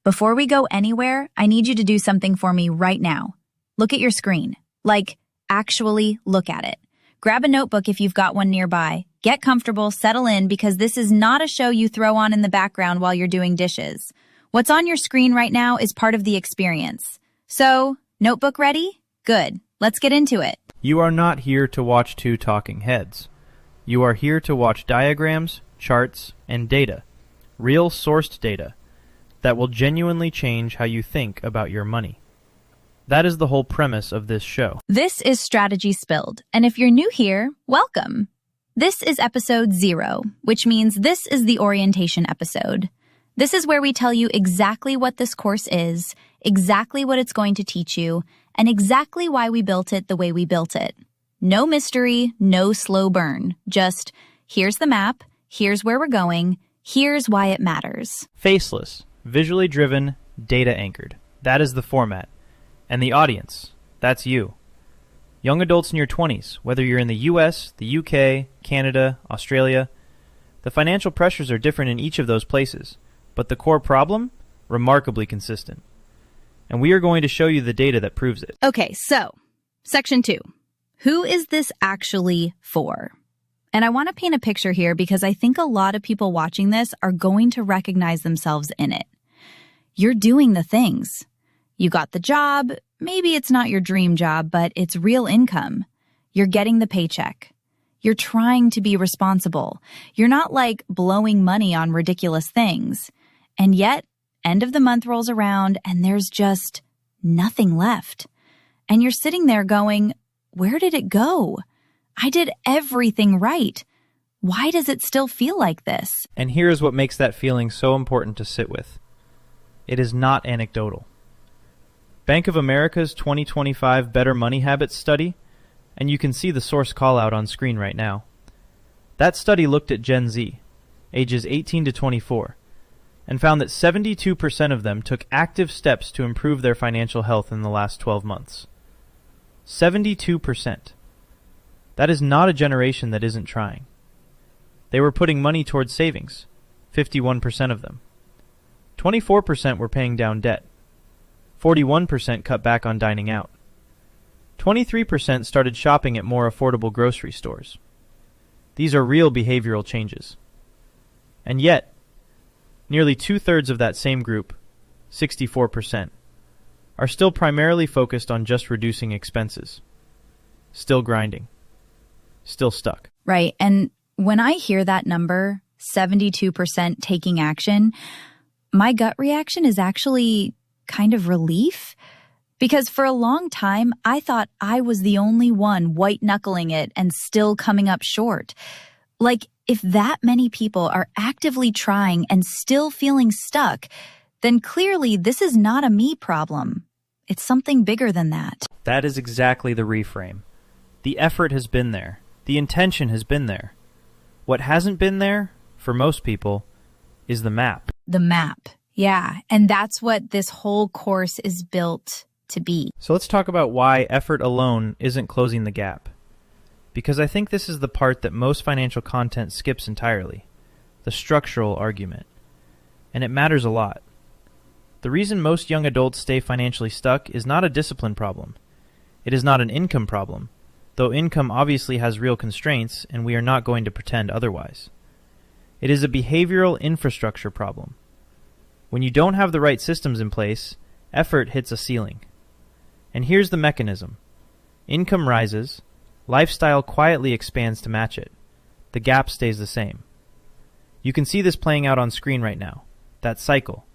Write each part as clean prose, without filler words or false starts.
Before we go anywhere, I need you to do something for me right now. Look at your screen. Like, actually look at it. Grab a notebook if you've got one nearby. Get comfortable, settle in, because this is not a show you throw on in the background while you're doing dishes. What's on your screen right now is part of the experience. So, notebook ready? Good. Let's get into it. You are not here to watch two talking heads. You are here to watch diagrams, charts, and data. Real sourced data that will genuinely change how you think about your money. That is the whole premise of this show. This is Strategy Spilled, and if you're new here, welcome. This is episode 0, which means this is the orientation episode. This is where we tell you exactly what this course is, exactly what it's going to teach you, and exactly why we built it the way we built it. No mystery, no slow burn. Just, here's the map, here's where we're going, here's why it matters. Faceless, visually driven, data anchored. That is the format. And the audience, that's you. Young adults in your 20s, whether you're in the US, the UK, Canada, Australia. The financial pressures are different in each of those places, but the core problem, remarkably consistent. And we are going to show you the data that proves it. Okay, so, section 2. Who is this actually for? And I want to paint a picture here because I think a lot of people watching this are going to recognize themselves in it. You're doing the things. You got the job. Maybe it's not your dream job, but it's real income. You're getting the paycheck. You're trying to be responsible. You're not like blowing money on ridiculous things. And yet, end of the month rolls around and there's just nothing left. And you're sitting there going, where did it go? I did everything right. Why does it still feel like this? And here's what makes that feeling so important to sit with. It is not anecdotal. Bank of America's 2025 Better Money Habits study, and you can see the source call-out on screen right now. That study looked at Gen Z, ages 18 to 24, and found that 72% of them took active steps to improve their financial health in the last 12 months. 72%. That is not a generation that isn't trying. They were putting money towards savings, 51% of them. 24% were paying down debt. 41% cut back on dining out. 23% started shopping at more affordable grocery stores. These are real behavioral changes. And yet, nearly 2/3 of that same group, 64%, are still primarily focused on just reducing expenses. Still grinding. Still stuck. Right. And when I hear that number, 72% taking action, my gut reaction is actually kind of relief. Because for a long time, I thought I was the only one white-knuckling it and still coming up short. Like, if that many people are actively trying and still feeling stuck, then clearly this is not a me problem. It's something bigger than that. That is exactly the reframe. The effort has been there. The intention has been there. What hasn't been there, for most people, is the map. The map. Yeah. And that's what this whole course is built to be. So let's talk about why effort alone isn't closing the gap. Because I think this is the part that most financial content skips entirely. The structural argument. And it matters a lot. The reason most young adults stay financially stuck is not a discipline problem. It is not an income problem, though income obviously has real constraints and we are not going to pretend otherwise. It is a behavioral infrastructure problem. When you don't have the right systems in place, effort hits a ceiling. And here's the mechanism. Income rises, lifestyle quietly expands to match it. The gap stays the same. You can see this playing out on screen right now. That cycle.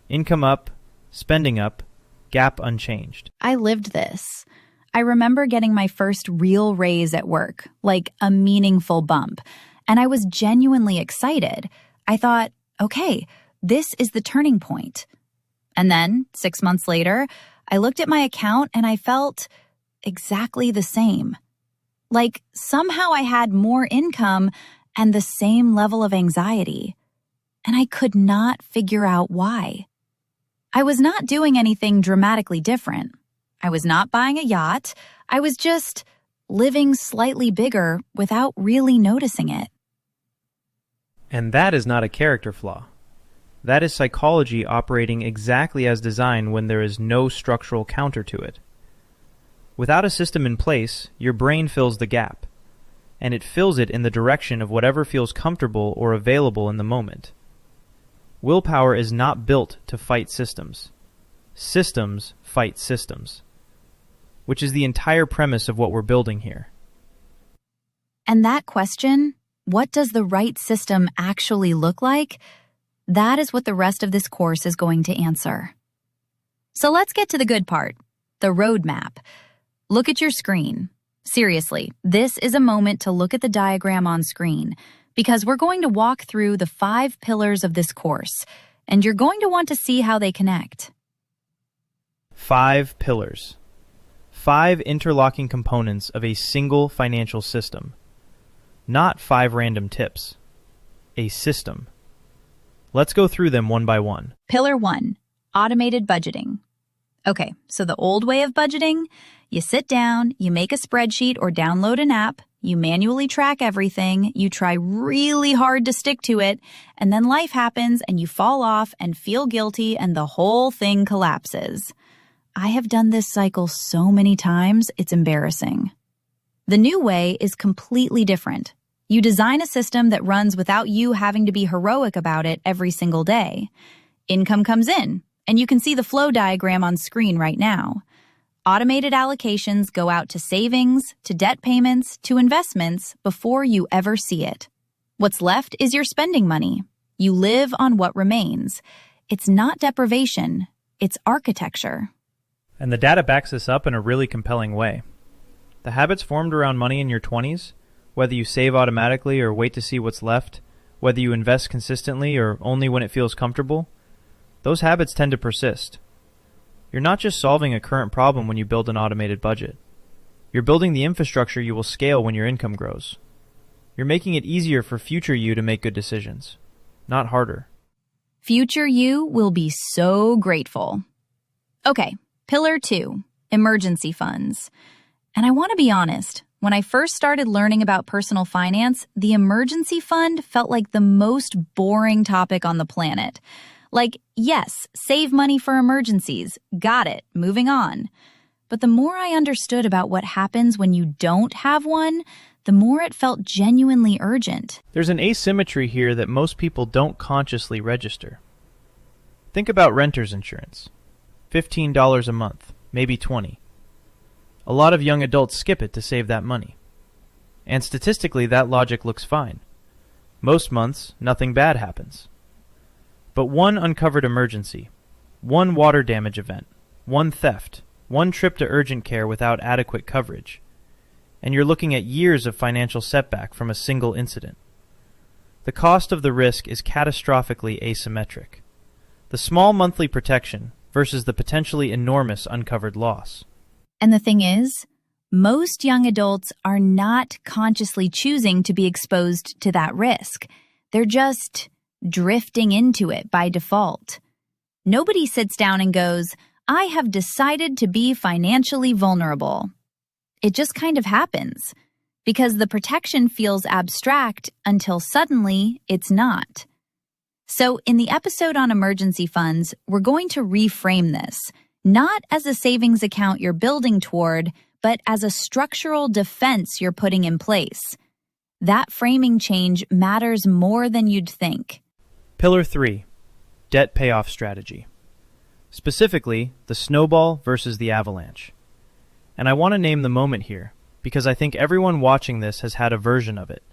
Income up, spending up, gap unchanged. I lived this. I remember getting my first real raise at work, like a meaningful bump, and I was genuinely excited. I thought, okay, this is the turning point. And then, 6 months later, I looked at my account and I felt exactly the same. Like somehow I had more income and the same level of anxiety. And I could not figure out why. I was not doing anything dramatically different. I was not buying a yacht. I was just living slightly bigger without really noticing it. And that is not a character flaw. That is psychology operating exactly as designed when there is no structural counter to it. Without a system in place, your brain fills the gap, and it fills it in the direction of whatever feels comfortable or available in the moment. Willpower is not built to fight systems. Systems fight systems, which is the entire premise of what we're building here. And that question, what does the right system actually look like? That is what the rest of this course is going to answer. So let's get to the good part, the roadmap. Look at your screen. Seriously, this is a moment to look at the diagram on screen because we're going to walk through the 5 pillars of this course, and you're going to want to see how they connect. 5 pillars. 5 interlocking components of a single financial system. Not 5 random tips. A system. Let's go through them one by one. Pillar 1, automated budgeting. Okay, so the old way of budgeting, you sit down, you make a spreadsheet or download an app, you manually track everything, you try really hard to stick to it, and then life happens and you fall off and feel guilty and the whole thing collapses. I have done this cycle so many times, it's embarrassing. The new way is completely different. You design a system that runs without you having to be heroic about it every single day. Income comes in, and you can see the flow diagram on screen right now. Automated allocations go out to savings, to debt payments, to investments before you ever see it. What's left is your spending money. You live on what remains. It's not deprivation, it's architecture. And the data backs this up in a really compelling way. The habits formed around money in your 20s, whether you save automatically or wait to see what's left, whether you invest consistently or only when it feels comfortable, those habits tend to persist. You're not just solving a current problem when you build an automated budget. You're building the infrastructure you will scale when your income grows. You're making it easier for future you to make good decisions, not harder. Future you will be so grateful. Okay, pillar 2, emergency funds. And I want to be honest, when I first started learning about personal finance, the emergency fund felt like the most boring topic on the planet. Like, yes, save money for emergencies. Got it. Moving on. But the more I understood about what happens when you don't have one, the more it felt genuinely urgent. There's an asymmetry here that most people don't consciously register. Think about renter's insurance. $15 a month, maybe $20. A lot of young adults skip it to save that money. And statistically, that logic looks fine. Most months, nothing bad happens. But one uncovered emergency, one water damage event, one theft, one trip to urgent care without adequate coverage, and you're looking at years of financial setback from a single incident. The cost of the risk is catastrophically asymmetric. The small monthly protection versus the potentially enormous uncovered loss. And the thing is, most young adults are not consciously choosing to be exposed to that risk. They're just drifting into it by default. Nobody sits down and goes, I have decided to be financially vulnerable. It just kind of happens because the protection feels abstract until suddenly it's not. So in the episode on emergency funds, we're going to reframe this, not as a savings account you're building toward, but as a structural defense you're putting in place. That framing change matters more than you'd think. Pillar 3, debt payoff strategy. Specifically, the snowball versus the avalanche. And I want to name the moment here, because I think everyone watching this has had a version of it.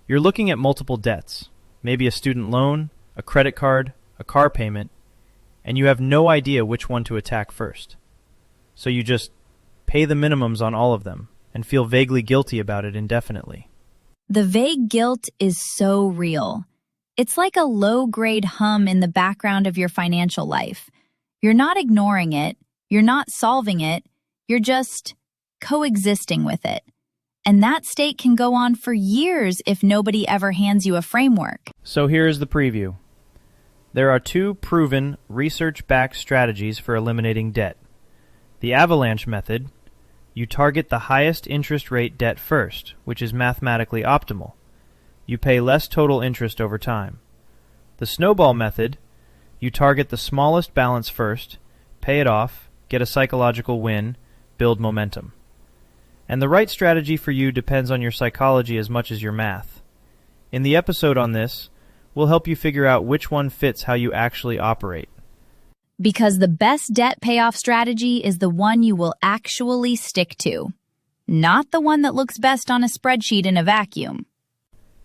You're looking at multiple debts, maybe a student loan, a credit card, a car payment, and you have no idea which one to attack first. So you just pay the minimums on all of them and feel vaguely guilty about it indefinitely. The vague guilt is so real. It's like a low-grade hum in the background of your financial life. You're not ignoring it, you're not solving it, you're just coexisting with it. And that state can go on for years if nobody ever hands you a framework. So here is the preview. There are 2 proven, research-backed strategies for eliminating debt. The avalanche method, you target the highest interest rate debt first, which is mathematically optimal. You pay less total interest over time. The snowball method, You target the smallest balance first, pay it off, get a psychological win, build momentum. And the right strategy for you depends on your psychology as much as your math. In the episode on this, we'll help you figure out which one fits how you actually operate. Because the best debt payoff strategy is the one you will actually stick to, not the one that looks best on a spreadsheet in a vacuum.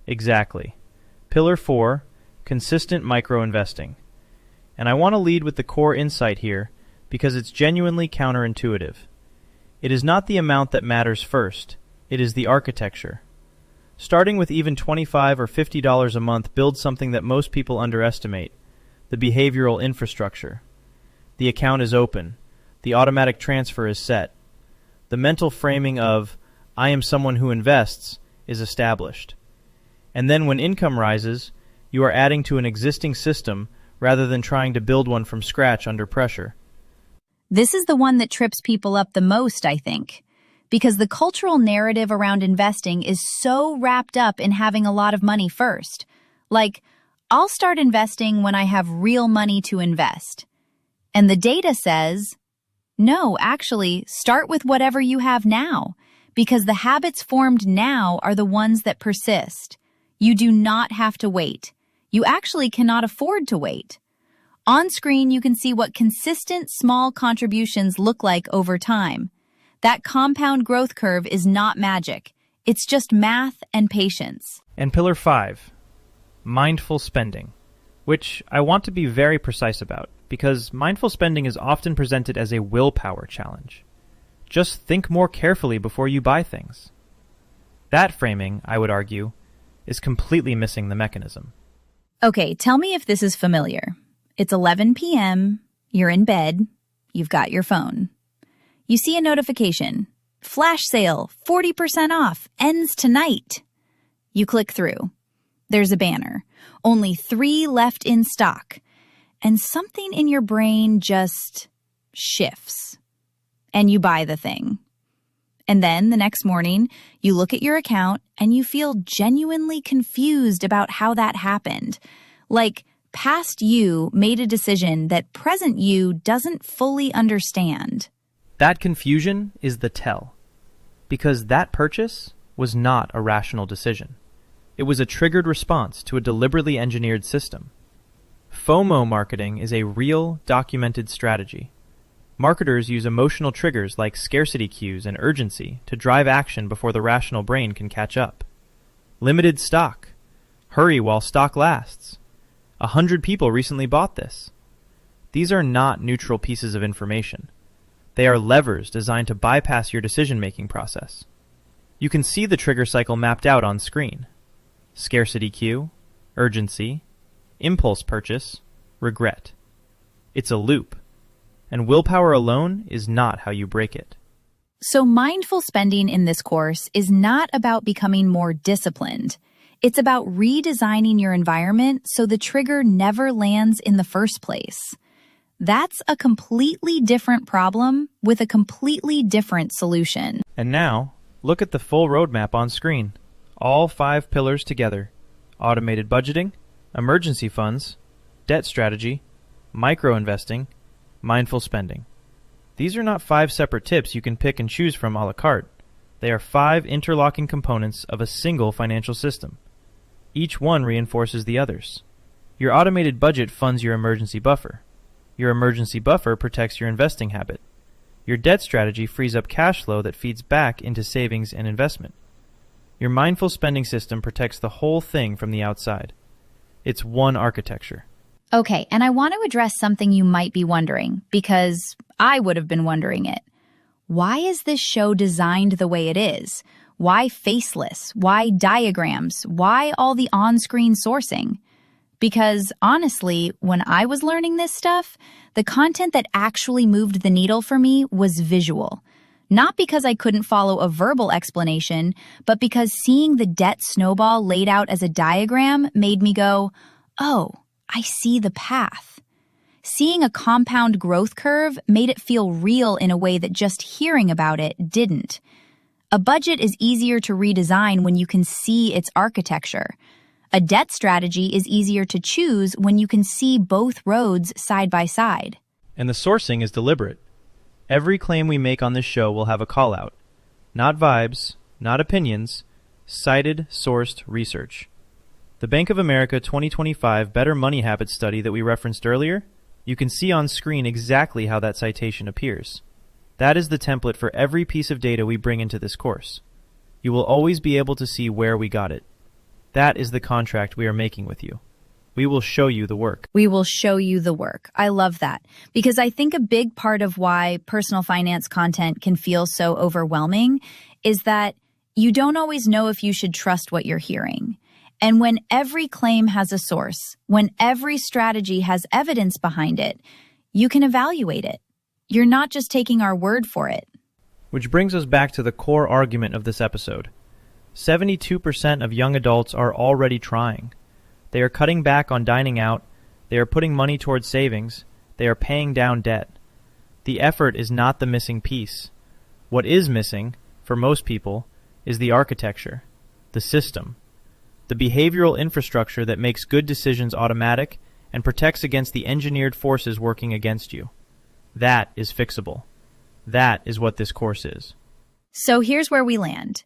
Exactly. Pillar 4, consistent micro-investing. And I want to lead with the core insight here because it's genuinely counterintuitive. It is not the amount that matters first, it is the architecture. Starting with even $25 or $50 a month builds something that most people underestimate, the behavioral infrastructure. The account is open. The automatic transfer is set. The mental framing of, I am someone who invests, is established. And then when income rises, you are adding to an existing system rather than trying to build one from scratch under pressure. This is the one that trips people up the most, I think, because the cultural narrative around investing is so wrapped up in having a lot of money first. Like, I'll start investing when I have real money to invest. And the data says, no, actually, start with whatever you have now, because the habits formed now are the ones that persist. You do not have to wait. You actually cannot afford to wait. On screen, you can see what consistent small contributions look like over time. That compound growth curve is not magic. It's just math and patience. And pillar 5, mindful spending, which I want to be very precise about because mindful spending is often presented as a willpower challenge. Just think more carefully before you buy things. That framing, I would argue, is completely missing the mechanism. Okay, tell me if this is familiar. It's 11 p.m., you're in bed, you've got your phone. You see a notification. Flash sale, 40% off, ends tonight. You click through. There's a banner. Only 3 left in stock. And something in your brain just shifts. And you buy the thing. And then the next morning, you look at your account and you feel genuinely confused about how that happened. Like, past you made a decision that present you doesn't fully understand. That confusion is the tell, because that purchase was not a rational decision. It was a triggered response to a deliberately engineered system. FOMO marketing is a real, documented strategy. Marketers use emotional triggers like scarcity cues and urgency to drive action before the rational brain can catch up. Limited stock. Hurry while stock lasts. 100 people recently bought this. These are not neutral pieces of information. They are levers designed to bypass your decision-making process. You can see the trigger cycle mapped out on screen. Scarcity cue, urgency, impulse purchase, regret. It's a loop, and willpower alone is not how you break it. So mindful spending in this course is not about becoming more disciplined. It's about redesigning your environment so the trigger never lands in the first place. That's a completely different problem with a completely different solution. And now, look at the full roadmap on screen. All 5 pillars together. Automated budgeting, emergency funds, debt strategy, micro-investing, mindful spending. These are not 5 separate tips you can pick and choose from a la carte. They are 5 interlocking components of a single financial system. Each one reinforces the others. Your automated budget funds your emergency buffer. Your emergency buffer protects your investing habit. Your debt strategy frees up cash flow that feeds back into savings and investment. Your mindful spending system protects the whole thing from the outside. It's one architecture. Okay, and I want to address something you might be wondering, because I would have been wondering it. Why is this show designed the way it is? Why faceless? Why diagrams? Why all the on-screen sourcing? Because honestly, when I was learning this stuff, the content that actually moved the needle for me was visual. Not because I couldn't follow a verbal explanation, but because seeing the debt snowball laid out as a diagram made me go, oh, I see the path. Seeing a compound growth curve made it feel real in a way that just hearing about it didn't. A budget is easier to redesign when you can see its architecture. A debt strategy is easier to choose when you can see both roads side by side. And the sourcing is deliberate. Every claim we make on this show will have a call-out. Not vibes, not opinions, cited, sourced research. The Bank of America 2025 Better Money Habits study that we referenced earlier, you can see on screen exactly how that citation appears. That is the template for every piece of data we bring into this course. You will always be able to see where we got it. That is the contract we are making with you. We will show you the work. We will show you the work. I love that, because I think a big part of why personal finance content can feel so overwhelming is that you don't always know if you should trust what you're hearing. And when every claim has a source, when every strategy has evidence behind it, you can evaluate it. You're not just taking our word for it. Which brings us back to the core argument of this episode. 72% of young adults are already trying. They are cutting back on dining out, they are putting money towards savings, they are paying down debt. The effort is not the missing piece. What is missing, for most people, is the architecture, the system, the behavioral infrastructure that makes good decisions automatic and protects against the engineered forces working against you. That is fixable. That is what this course is. So here's where we land.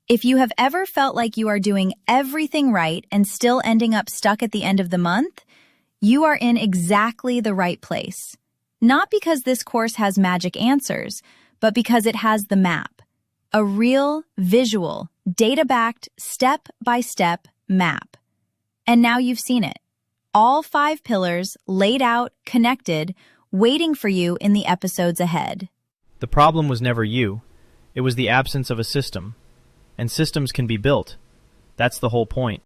If you have ever felt like you are doing everything right and still ending up stuck at the end of the month, you are in exactly the right place. Not because this course has magic answers, but because it has the map. A real, visual, data-backed, step-by-step map. And now you've seen it. All 5 pillars laid out, connected, waiting for you in the episodes ahead. The problem was never you. It was the absence of a system. And systems can be built. That's the whole point.